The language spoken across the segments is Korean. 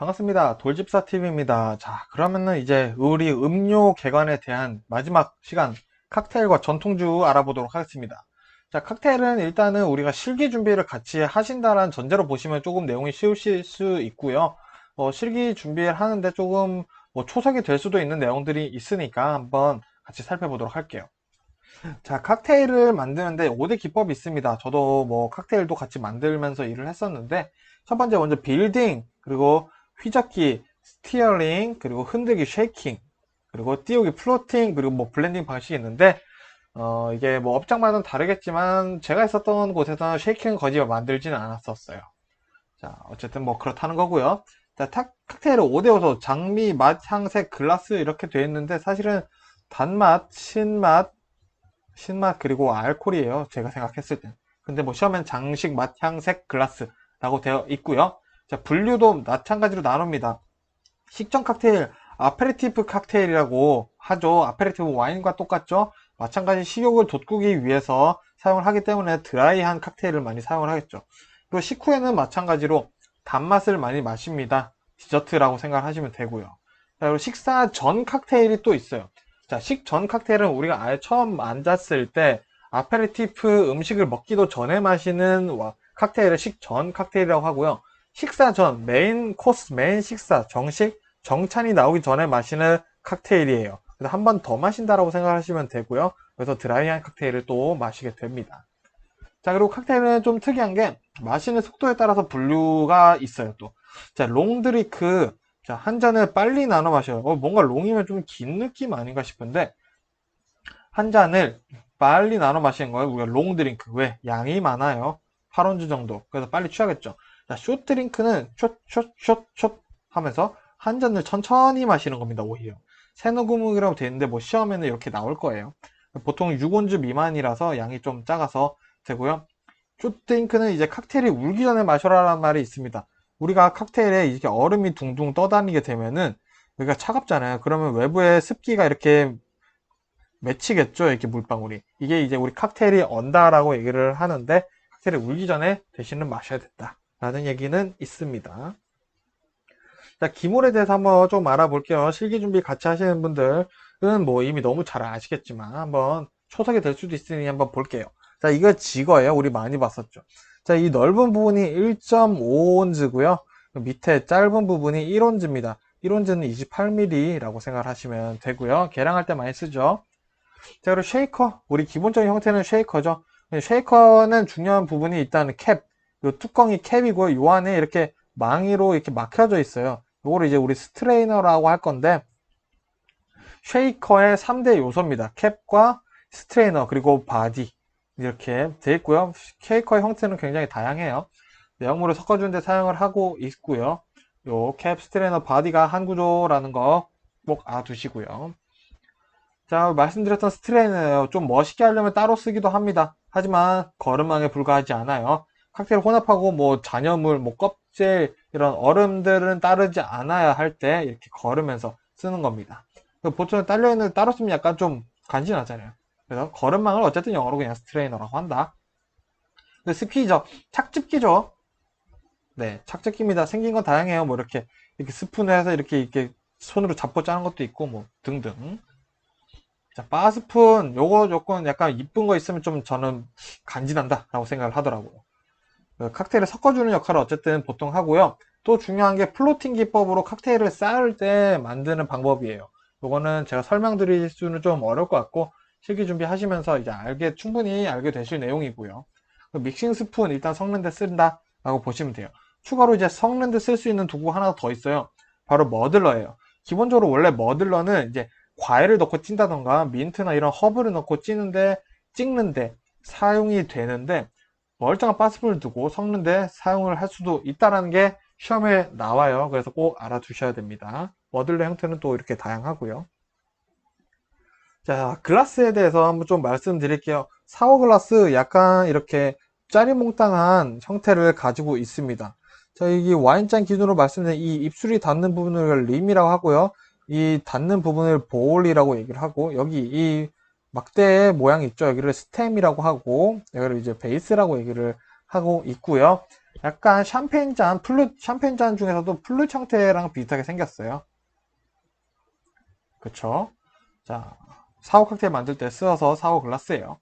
반갑습니다. 돌집사 TV입니다. 자, 그러면은 이제 우리 음료 개관에 대한 마지막 시간 칵테일과 전통주 알아보도록 하겠습니다. 자, 칵테일은 일단은 우리가 실기 준비를 같이 하신다는 전제로 보시면 조금 내용이 쉬우실 수 있고요. 실기 준비를 하는데 조금 초석이 될 수도 있는 내용들이 있으니까 한번 같이 살펴보도록 할게요. 자, 칵테일을 만드는데 5대 기법이 있습니다. 저도 칵테일도 같이 만들면서 일을 했었는데, 첫 번째 먼저 빌딩, 그리고 휘젓기, 스티어링, 그리고 흔들기, 쉐이킹, 그리고 띄우기, 플로팅, 그리고 블렌딩 방식이 있는데, 이게 업장마다 다르겠지만, 제가 했었던 곳에서는 쉐이킹은 거의 만들지는 않았었어요. 자, 어쨌든 그렇다는 거고요. 자, 칵테일은 5대 요소, 장미, 맛, 향색, 글라스 이렇게 되어 있는데, 사실은 단맛, 신맛 그리고 알코올이에요. 제가 생각했을 때. 근데 시험엔 장식, 맛, 향색, 글라스라고 되어 있고요. 자, 분류도 마찬가지로 나눕니다. 식전 칵테일, 아페리티프 칵테일이라고 하죠. 아페리티브 와인과 똑같죠. 마찬가지 식욕을 돋구기 위해서 사용을 하기 때문에 드라이한 칵테일을 많이 사용을 하겠죠. 그리고 식후에는 마찬가지로 단맛을 많이 마십니다. 디저트라고 생각하시면 되고요. 자, 그리고 식사 전 칵테일이 또 있어요. 자, 식전 칵테일은 우리가 아예 처음 앉았을 때 아페리티프 음식을 먹기도 전에 마시는 칵테일을 식전 칵테일이라고 하고요. 식사 전, 메인 코스, 메인 식사, 정식, 정찬이 나오기 전에 마시는 칵테일이에요. 그래서 한 번 더 마신다라고 생각하시면 되고요. 그래서 드라이한 칵테일을 또 마시게 됩니다. 자, 그리고 칵테일은 좀 특이한 게 마시는 속도에 따라서 분류가 있어요, 또. 자, 롱드리크. 자, 한 잔을 빨리 나눠 마셔요. 뭔가 롱이면 좀 긴 느낌 아닌가 싶은데, 한 잔을 빨리 나눠 마시는 거예요. 우리가 롱드링크. 왜? 양이 많아요. 8온즈 정도. 그래서 빨리 취하겠죠. 자, 숏드링크는 숏 하면서 한 잔을 천천히 마시는 겁니다, 오히려. 새노그묵이라고 되어 있는데, 시험에는 이렇게 나올 거예요. 보통 6온즈 미만이라서 양이 좀 작아서 되고요. 숏드링크는 이제 칵테일이 울기 전에 마셔라라는 말이 있습니다. 우리가 칵테일에 이렇게 얼음이 둥둥 떠다니게 되면은 여기가 차갑잖아요. 그러면 외부에 습기가 이렇게 맺히겠죠. 이렇게 물방울이. 이게 이제 우리 칵테일이 언다라고 얘기를 하는데 칵테일이 울기 전에 대신은 마셔야 된다. 라는 얘기는 있습니다. 자, 기몰에 대해서 한번 좀 알아볼게요. 실기 준비 같이 하시는 분들은 이미 너무 잘 아시겠지만 한번 초석이 될 수도 있으니 한번 볼게요. 자, 이거 지거예요. 우리 많이 봤었죠. 자, 이 넓은 부분이 1.5온즈고요. 밑에 짧은 부분이 1온즈입니다. 1온즈는 28mm라고 생각하시면 되고요. 계량할 때 많이 쓰죠. 자, 그리고 쉐이커. 우리 기본적인 형태는 쉐이커죠. 쉐이커는 중요한 부분이 일단 캡. 요 뚜껑이 캡이고 요 안에 이렇게 망이로 이렇게 막혀져 있어요. 요거를 이제 우리 스트레이너라고 할 건데 쉐이커의 3대 요소입니다. 캡과 스트레이너 그리고 바디 이렇게 되어 있고요. 쉐이커의 형태는 굉장히 다양해요. 내용물을 섞어주는 데 사용을 하고 있고요. 요 캡, 스트레이너, 바디가 한 구조라는 거 꼭 알아두시고요. 자, 말씀드렸던 스트레이너예요. 좀 멋있게 하려면 따로 쓰기도 합니다. 하지만 거름망에 불과하지 않아요. 칵테일 혼합하고 잔여물, 껍질 이런 얼음들은 따르지 않아야 할 때 이렇게 거르면서 쓰는 겁니다. 보통 딸려있는 따로 쓰면 약간 좀 간지나잖아요. 그래서 거름망을 어쨌든 영어로 그냥 스트레이너라고 한다. 스퀴저, 착즙기죠. 네, 착즙기입니다. 생긴 건 다양해요. 이렇게 스푼을 해서 이렇게 손으로 잡고 짜는 것도 있고 등등. 자, 바스푼 요거 조금 약간 이쁜 거 있으면 좀 저는 간지난다 라고 생각을 하더라고요. 칵테일을 섞어주는 역할을 어쨌든 보통 하고요. 또 중요한 게 플로팅 기법으로 칵테일을 쌓을 때 만드는 방법이에요. 요거는 제가 설명드릴 수는 좀 어려울 것 같고 실기 준비하시면서 이제 충분히 알게 되실 내용이고요. 믹싱 스푼 일단 섞는 데 쓴다 라고 보시면 돼요. 추가로 이제 섞는 데 쓸 수 있는 도구 하나 더 있어요. 바로 머들러예요. 기본적으로 원래 머들러는 이제 과일을 넣고 찐다던가 민트나 이런 허브를 넣고 찍는데 사용이 되는데 멀쩡한 바스푼을 두고 섞는데 사용을 할 수도 있다는 게 시험에 나와요. 그래서 꼭 알아두셔야 됩니다. 머들러 형태는 또 이렇게 다양하고요. 자, 글라스에 대해서 한번 좀 말씀드릴게요. 사워 글라스 약간 이렇게 짜리몽땅한 형태를 가지고 있습니다. 자, 이게 와인잔 기준으로 말씀드린 이 입술이 닿는 부분을 림이라고 하고요. 이 닿는 부분을 볼이라고 얘기를 하고, 여기 이 막대 모양 있죠. 여기를 스템이라고 하고, 여기를 이제 베이스라고 얘기를 하고 있고요. 약간 샴페인 잔 중에서도 플룻 형태랑 비슷하게 생겼어요. 그쵸? 자, 사호 칵테일 만들 때 쓰어서 사호 글라스예요.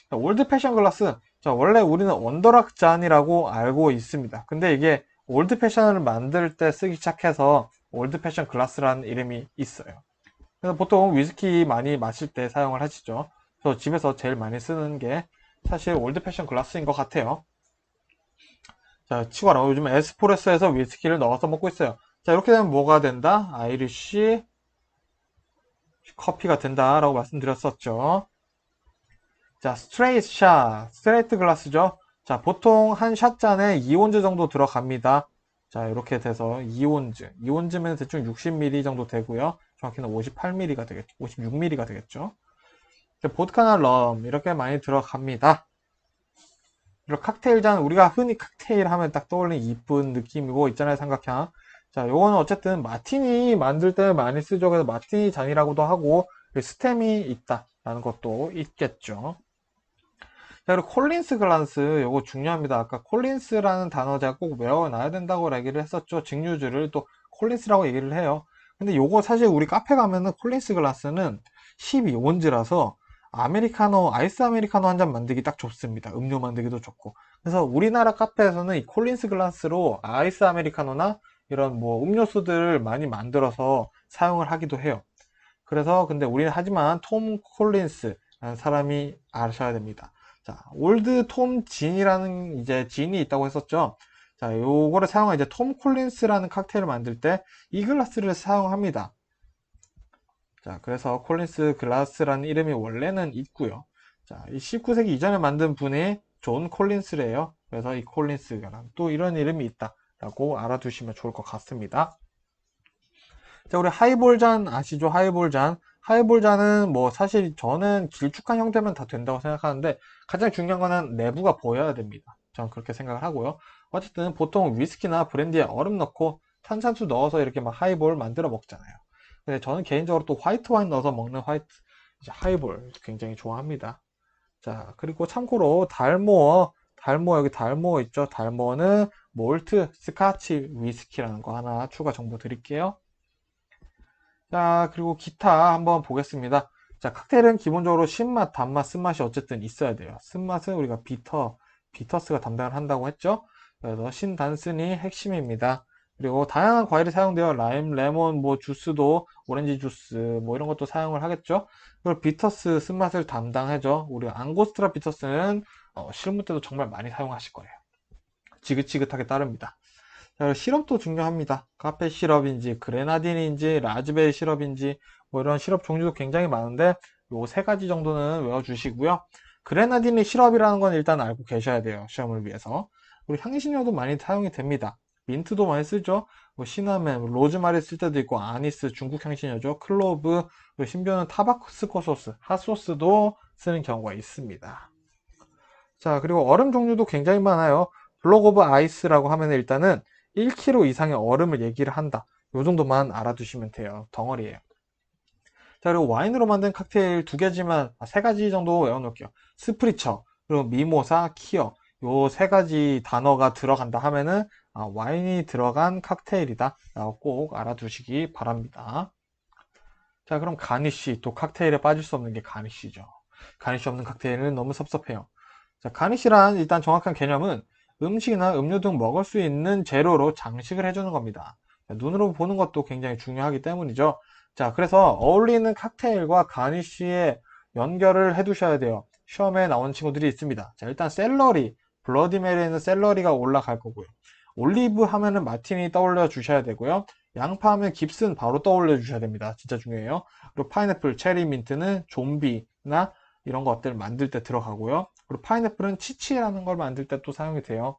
자, 올드 패션 글라스. 자, 원래 우리는 원더락 잔이라고 알고 있습니다. 근데 이게 올드 패션을 만들 때 쓰기 시작해서 올드 패션 글라스라는 이름이 있어요. 그래서 보통 위스키 많이 마실 때 사용을 하시죠. 그래서 집에서 제일 많이 쓰는 게 사실 올드 패션 글라스인 것 같아요. 자, 치고라. 요즘 에스프레소에서 위스키를 넣어서 먹고 있어요. 자, 이렇게 되면 뭐가 된다? 아이리쉬 커피가 된다라고 말씀드렸었죠. 자, 스트레이트 샷, 스트레이트 글라스죠. 자, 보통 한 샷잔에 2온즈 정도 들어갑니다. 자, 이렇게 돼서 2온즈면 대충 60ml 정도 되고요. 정확히는 58ml가 되겠죠. 56ml가 되겠죠. 자, 보드카나 럼 이렇게 많이 들어갑니다. 그리고 칵테일 잔, 우리가 흔히 칵테일 하면 딱 떠올리는 이쁜 느낌이고 있잖아요, 삼각형. 자, 요거는 어쨌든 마티니 만들 때 많이 쓰죠. 그래서 마티니 잔이라고도 하고 스템이 있다라는 것도 있겠죠. 자, 그리고 콜린스 글라스, 요거 중요합니다. 아까 콜린스라는 단어 제가 꼭 외워놔야 된다고 얘기를 했었죠. 증류주를 또 콜린스라고 얘기를 해요. 근데 요거 사실 우리 카페 가면은 콜린스 글라스는 12온즈라서 아메리카노, 아이스 아메리카노 한 잔 만들기 딱 좋습니다. 음료 만들기도 좋고. 그래서 우리나라 카페에서는 이 콜린스 글라스로 아이스 아메리카노나 이런 뭐 음료수들을 많이 만들어서 사용을 하기도 해요. 그래서 근데 우리는 하지만 톰 콜린스라는 사람이 아셔야 됩니다. 자, 올드 톰 진이라는 이제 진이 있다고 했었죠. 자, 요거를 사용한 이제 톰 콜린스라는 칵테일을 만들 때 이 글라스를 사용합니다. 자, 그래서 콜린스 글라스라는 이름이 원래는 있고요. 자, 이 19세기 이전에 만든 분이 존 콜린스래요. 그래서 이 콜린스가 또 이런 이름이 있다라고 알아두시면 좋을 것 같습니다. 자, 우리 하이볼 잔 아시죠? 하이볼 잔. 하이볼 잔은 뭐 사실 저는 길쭉한 형태면 다 된다고 생각하는데 가장 중요한 거는 내부가 보여야 됩니다. 저는 그렇게 생각을 하고요. 어쨌든 보통 위스키나 브랜디에 얼음 넣고 탄산수 넣어서 이렇게 막 하이볼 만들어 먹잖아요. 근데 저는 개인적으로 또 화이트 와인 넣어서 먹는 이제 하이볼 굉장히 좋아합니다. 자, 그리고 참고로 달모어 여기 달모어 있죠? 달모어는 몰트 스카치 위스키라는 거 하나 추가 정보 드릴게요. 자, 그리고 기타 한번 보겠습니다. 자, 칵테일은 기본적으로 신맛, 단맛, 쓴맛이 어쨌든 있어야 돼요. 쓴맛은 우리가 비터스가 담당을 한다고 했죠. 그래서 신단순이 핵심입니다. 그리고 다양한 과일이 사용되어 라임, 레몬, 뭐 주스도 오렌지 주스 뭐 이런 것도 사용을 하겠죠. 그리고 비터스 쓴맛을 담당하죠. 우리 앙고스트라 비터스는 실무 때도 정말 많이 사용하실 거예요. 지긋지긋하게 따릅니다. 자, 시럽도 중요합니다. 카페 시럽인지 그레나딘인지 라즈베리 시럽인지 뭐 이런 시럽 종류도 굉장히 많은데 요 세 가지 정도는 외워주시고요. 그레나딘이 시럽이라는 건 일단 알고 계셔야 돼요. 시험을 위해서. 그리고 향신료도 많이 사용이 됩니다. 민트도 많이 쓰죠. 뭐 시나몬, 로즈마리 쓸 때도 있고 아니스 중국 향신료죠. 클로브, 그리고 심지어는 타바스코 소스, 핫소스도 쓰는 경우가 있습니다. 자, 그리고 얼음 종류도 굉장히 많아요. 블록 오브 아이스라고 하면 일단은 1kg 이상의 얼음을 얘기를 한다. 요 정도만 알아두시면 돼요. 덩어리예요. 자, 그리고 와인으로 만든 칵테일 두 개지만 세 가지 정도 외워놓을게요. 스프리처, 그리고 미모사, 키어. 요 세 가지 단어가 들어간다 하면은 와인이 들어간 칵테일이다. 라고 꼭 알아두시기 바랍니다. 자, 그럼 가니쉬. 또 칵테일에 빠질 수 없는 게 가니쉬죠. 가니쉬 없는 칵테일은 너무 섭섭해요. 자, 가니쉬란 일단 정확한 개념은 음식이나 음료 등 먹을 수 있는 재료로 장식을 해주는 겁니다. 자, 눈으로 보는 것도 굉장히 중요하기 때문이죠. 자, 그래서 어울리는 칵테일과 가니쉬의 연결을 해 두셔야 돼요. 시험에 나오는 친구들이 있습니다. 자, 일단 샐러리, 블러디 메리에는 샐러리가 올라갈 거고요. 올리브 하면은 마티니 떠올려 주셔야 되고요. 양파 하면 깁슨 바로 떠올려 주셔야 됩니다. 진짜 중요해요. 그리고 파인애플, 체리 민트는 좀비나 이런 것들 만들 때 들어가고요. 그리고 파인애플은 치치라는 걸 만들 때 또 사용이 돼요.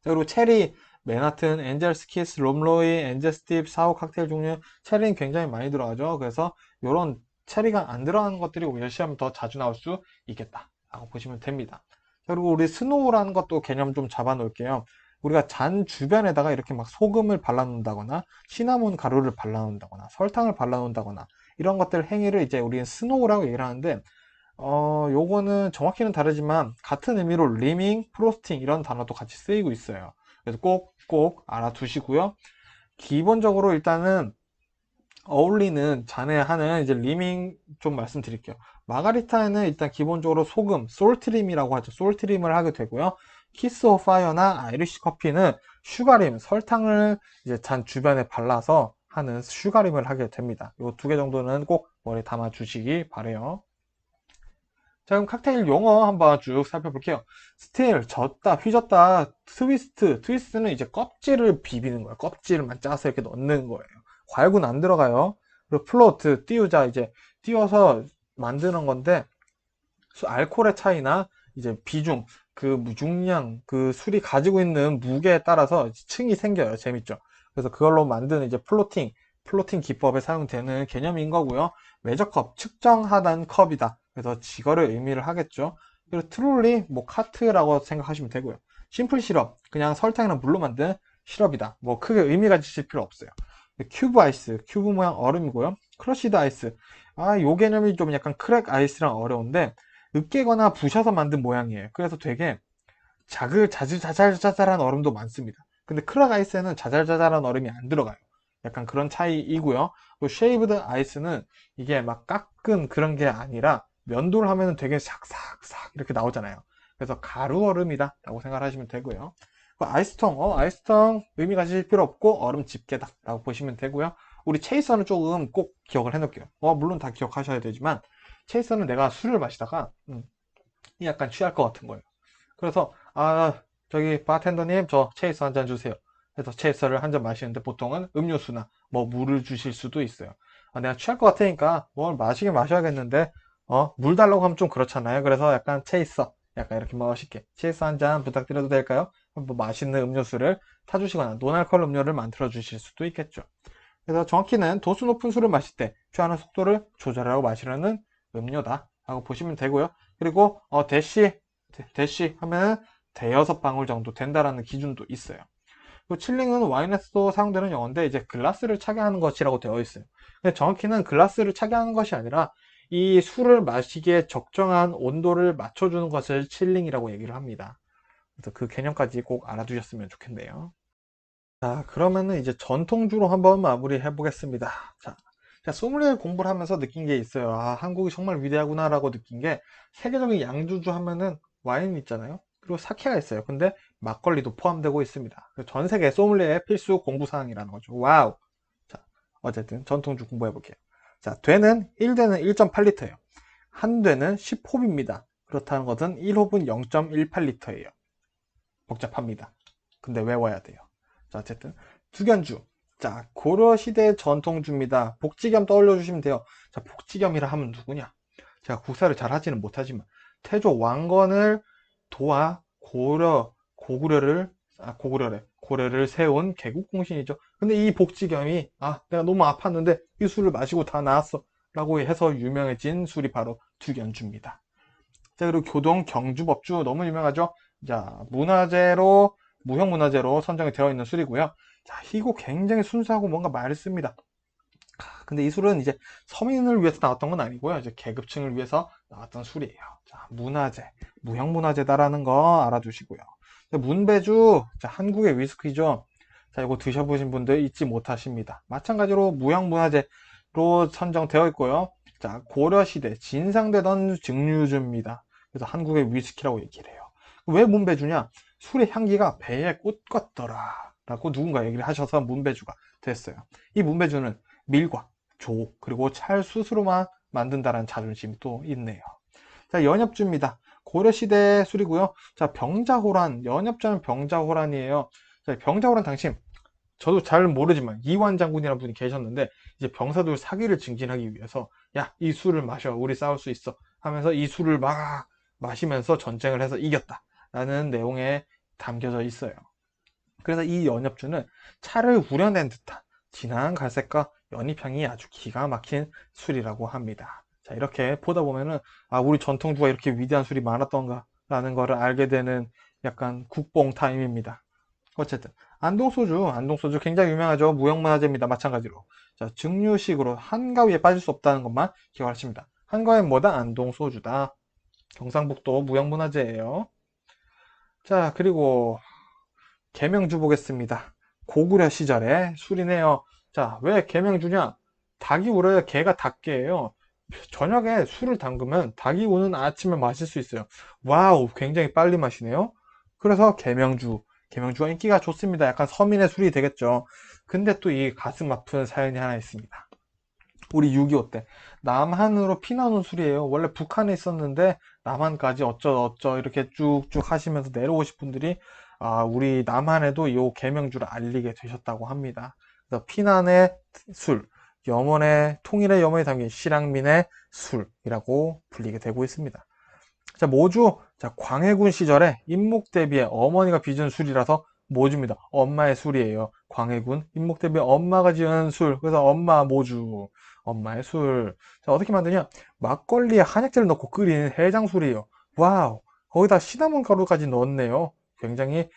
자, 그리고 체리, 맨하튼, 엔젤 스키스, 롬로이, 엔젤 스팁, 사호 칵테일 종류, 체리는 굉장히 많이 들어가죠. 그래서 이런 체리가 안 들어가는 것들이 오히려 시험에 더 자주 나올 수 있겠다 라고 보시면 됩니다. 자, 그리고 우리 스노우라는 것도 개념 좀 잡아 놓을게요. 우리가 잔 주변에다가 이렇게 막 소금을 발라 놓는다거나 시나몬 가루를 발라 놓는다거나 설탕을 발라 놓는다거나 이런 것들 행위를 이제 우리는 스노우라고 얘기를 하는데 요거는 정확히는 다르지만 같은 의미로 리밍, 프로스팅 이런 단어도 같이 쓰이고 있어요. 그래서 꼭 알아두시고요. 기본적으로 일단은 어울리는 잔에 하는 이제 리밍 좀 말씀드릴게요. 마가리타에는 일단 기본적으로 소금, 솔트림이라고 하죠. 솔트림을 하게 되고요. 키스 오브 파이어나 아이리시 커피는 슈가림, 설탕을 이제 잔 주변에 발라서 하는 슈가림을 하게 됩니다. 이 두 개 정도는 꼭 머리에 담아 주시기 바래요. 자, 그럼 칵테일 용어 한번 쭉 살펴볼게요. 스틸, 젓다, 휘젓다, 트위스트. 트위스트는 이제 껍질을 비비는 거예요. 껍질만 짜서 이렇게 넣는 거예요. 과육은 안 들어가요. 그리고 플로트, 띄우자, 이제 띄워서 만드는 건데, 알코올의 차이나 이제 비중, 그 용량, 그 술이 가지고 있는 무게에 따라서 층이 생겨요. 재밌죠? 그래서 그걸로 만드는 이제 플로팅 기법에 사용되는 개념인 거고요. 메저컵, 측정하단 컵이다. 그래서 지거를 의미를 하겠죠. 그리고 트롤리, 뭐 카트라고 생각하시면 되고요. 심플 시럽, 그냥 설탕이나 물로 만든 시럽이다. 뭐 크게 의미 가지실 필요 없어요. 큐브 아이스, 큐브 모양 얼음이고요. 크러쉬드 아이스, 요 개념이 좀 약간 크랙 아이스랑 어려운데 으깨거나 부셔서 만든 모양이에요. 그래서 되게 자잘자잘한 얼음도 많습니다. 근데 크랙 아이스에는 자잘자잘한 얼음이 안 들어가요. 약간 그런 차이이고요. 또 쉐이브드 아이스는 이게 막 깎은 그런 게 아니라 면도를 하면 되게 싹싹싹 이렇게 나오잖아요. 그래서 가루 얼음이다 라고 생각하시면 되고요. 아이스통 의미 가지실 필요 없고 얼음 집게다 라고 보시면 되고요. 우리 체이서는 조금 꼭 기억을 해놓을게요. 물론 다 기억하셔야 되지만 체이서는 내가 술을 마시다가 약간 취할 것 같은 거예요. 그래서 저기 바텐더님 저 체이서 한 잔 주세요. 그래서 체이서를 한 잔 마시는데 보통은 음료수나 뭐 물을 주실 수도 있어요. 내가 취할 것 같으니까 뭘 마시긴 마셔야겠는데 물 달라고 하면 좀 그렇잖아요. 그래서 약간 체이서 약간 이렇게 멋있게 체이서 한 잔 부탁드려도 될까요? 뭐 맛있는 음료수를 타주시거나 노알콜 음료를 만들어 주실 수도 있겠죠. 그래서 정확히는 도수 높은 술을 마실 때 취하는 속도를 조절하고 마시려는 음료다 라고 보시면 되고요. 그리고 대시 하면 대여섯 방울 정도 된다라는 기준도 있어요. 그리고 칠링은 와인에서도 사용되는 용어인데 이제 글라스를 차게 하는 것이라고 되어 있어요. 근데 정확히는 글라스를 차게 하는 것이 아니라 이 술을 마시기에 적정한 온도를 맞춰주는 것을 칠링이라고 얘기를 합니다. 그래서 그 개념까지 꼭 알아두셨으면 좋겠네요. 자, 그러면은 이제 전통주로 한번 마무리해 보겠습니다. 자, 소믈리에 공부를 하면서 느낀 게 있어요. 한국이 정말 위대하구나라고 느낀 게 세계적인 양주주 하면은 와인 있잖아요. 그리고 사케가 있어요. 근데 막걸리도 포함되고 있습니다. 전 세계 소믈리에 필수 공부 사항이라는 거죠. 와우. 자, 어쨌든 전통주 공부해 볼게요. 자, 되는 1대는 1.8리터예요. 한 대는 10홉입니다. 그렇다는 것은 1홉은 0.18리터예요. 복잡합니다. 근데 외워야 돼요. 자, 어쨌든 두견주. 자, 고려시대 전통주입니다. 복지겸 떠올려 주시면 돼요. 자, 복지겸이라 하면 누구냐? 제가 국사를 잘 하지는 못하지만 태조 왕건을 도와 고구려를 세운 개국공신이죠. 근데 이 복지겸이 내가 너무 아팠는데 이 술을 마시고 다 나았어 라고 해서 유명해진 술이 바로 두견주입니다. 자, 그리고 교동 경주법주 너무 유명하죠. 자, 무형문화재로 선정이 되어 있는 술이고요. 자, 이거 굉장히 순수하고 뭔가 맑습니다. 근데 이 술은 이제 서민을 위해서 나왔던 건 아니고요. 이제 계급층을 위해서 나왔던 술이에요. 자, 무형문화재다라는 거 알아두시고요. 문배주, 자, 한국의 위스키죠. 자, 이거 드셔보신 분들 잊지 못하십니다. 마찬가지로 무형문화재로 선정되어 있고요. 자, 고려시대 진상되던 증류주입니다. 그래서 한국의 위스키라고 얘기를 해요. 왜 문배주냐? 술의 향기가 배에 꽃 같더라 라고 누군가 얘기를 하셔서 문배주가 됐어요. 이 문배주는 밀과 조 그리고 찰 수수로만 만든다는 자존심이 또 있네요. 자, 연엽주입니다. 고려시대 술이고요. 자, 병자호란, 연엽주는 병자호란이에요. 자, 병자호란 당시 저도 잘 모르지만 이완 장군이라는 분이 계셨는데 이제 병사들 사기를 증진하기 위해서 야, 이 술을 마셔. 우리 싸울 수 있어. 하면서 이 술을 막 마시면서 전쟁을 해서 이겼다. 라는 내용에 담겨져 있어요. 그래서 이 연엽주는 차를 우려낸 듯한 진한 갈색과 연잎향이 아주 기가 막힌 술이라고 합니다. 자, 이렇게 보다 보면은 우리 전통주가 이렇게 위대한 술이 많았던가 라는 거를 알게 되는 약간 국뽕 타임입니다. 어쨌든 안동소주 굉장히 유명하죠. 무형문화재입니다. 마찬가지로 자, 증류식으로 한가위에 빠질 수 없다는 것만 기억하십니다. 한과엔 뭐다? 안동 소주다. 경상북도 무형문화재예요. 자, 그리고 계명주 보겠습니다. 고구려 시절의 술이네요. 자, 왜 계명주냐? 닭이 울어야 개가 닭게예요. 저녁에 술을 담그면 닭이 우는 아침에 마실 수 있어요. 와우, 굉장히 빨리 마시네요. 그래서 계명주가 인기가 좋습니다. 약간 서민의 술이 되겠죠. 근데 또 이 가슴 아픈 사연이 하나 있습니다. 우리 6.25 때 남한으로 피나오는 술이에요. 원래 북한에 있었는데 남한까지 어쩌 이렇게 쭉쭉 하시면서 내려오신 분들이 우리 남한에도 이 계명주를 알리게 되셨다고 합니다. 그래서 피난의 술, 염원의 통일의 염원이 담긴 실향민의 술이라고 불리게 되고 있습니다. 자, 모주. 자, 광해군 시절에 임목대비의 어머니가 빚은 술이라서 모주입니다. 엄마의 술이에요. 광해군 임목대비의 엄마가 지은 술. 그래서 엄마 모주. 엄마의 술. 자, 어떻게 만드냐? 막걸리에 한약재를 넣고 끓인 해장술이에요. 와우. 거기다 시나몬 가루까지 넣었네요. 굉장히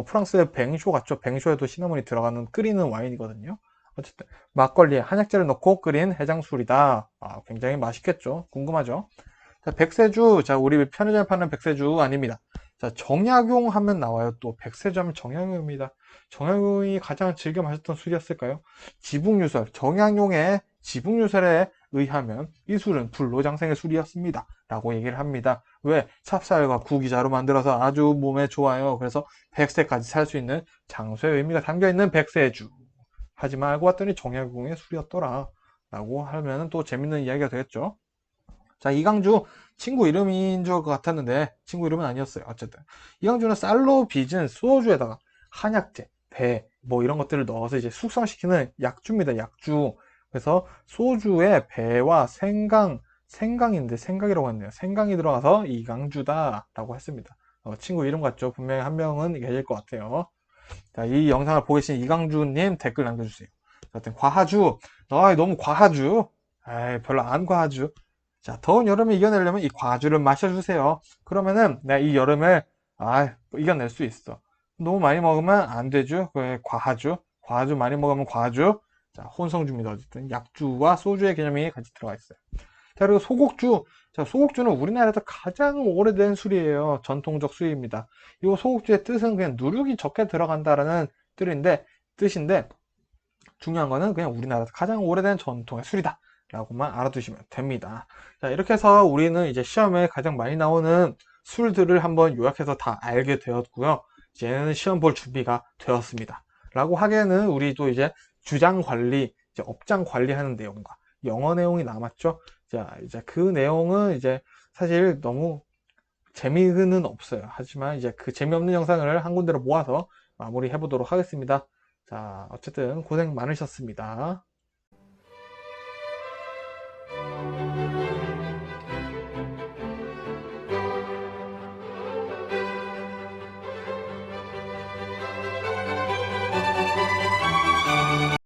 프랑스의 뱅쇼 같죠? 뱅쇼에도 시나몬이 들어가는 끓이는 와인이거든요. 어쨌든 막걸리에 한약재를 넣고 끓인 해장술이다. 굉장히 맛있겠죠? 궁금하죠? 자, 백세주. 자, 우리 편의점에 파는 백세주 아닙니다. 자, 정약용 하면 나와요. 또 백세주 하면 정약용입니다. 정약용이 가장 즐겨 마셨던 술이었을까요? 지붕유설. 정약용의 지붕유설에 의하면 이 술은 불로장생의 술이었습니다. 라고 얘기를 합니다. 왜? 찹쌀과 구기자로 만들어서 아주 몸에 좋아요. 그래서 100세까지 살 수 있는 장수의 의미가 담겨있는 백세주. 하지만 알고 봤더니 정약용의 술이었더라. 라고 하면 또 재밌는 이야기가 되겠죠. 자, 이강주 친구 이름인 줄 같았는데 친구 이름은 아니었어요. 어쨌든 이강주는 쌀로 빚은 소주에다가 한약재, 배, 뭐 이런 것들을 넣어서 이제 숙성시키는 약주입니다. 약주. 그래서 소주에 배와 생강인데 생강이라고 했네요. 생강이 들어가서 이강주다라고 했습니다. 친구 이름 같죠? 분명히 한 명은 계실 것 같아요. 자, 이 영상을 보고 계신 이강주님 댓글 남겨주세요. 하여튼 과하주, 너무 과하주. 에이, 별로 안 과하주. 자, 더운 여름을 이겨내려면 이 과주를 마셔주세요. 그러면은 내가 이 여름을 이겨낼 수 있어. 너무 많이 먹으면 안 되죠. 과주 많이 먹으면 과주. 자, 혼성주입니다. 어쨌든 약주와 소주의 개념이 같이 들어가 있어요. 자, 그리고 소곡주. 자, 소곡주는 우리나라에서 가장 오래된 술이에요. 전통적 술입니다. 이 소곡주의 뜻은 그냥 누룩이 적게 들어간다라는 뜻인데 중요한 거는 그냥 우리나라에서 가장 오래된 전통의 술이다 라고만 알아두시면 됩니다. 자, 이렇게 해서 우리는 이제 시험에 가장 많이 나오는 술들을 한번 요약해서 다 알게 되었고요. 이제는 시험 볼 준비가 되었습니다. 라고 하기에는 우리도 이제 주장 관리, 이제 업장 관리하는 내용과 영어 내용이 남았죠. 자, 이제 그 내용은 이제 사실 너무 재미는 없어요. 하지만 이제 그 재미없는 영상을 한 군데로 모아서 마무리해 보도록 하겠습니다. 자, 어쨌든 고생 많으셨습니다.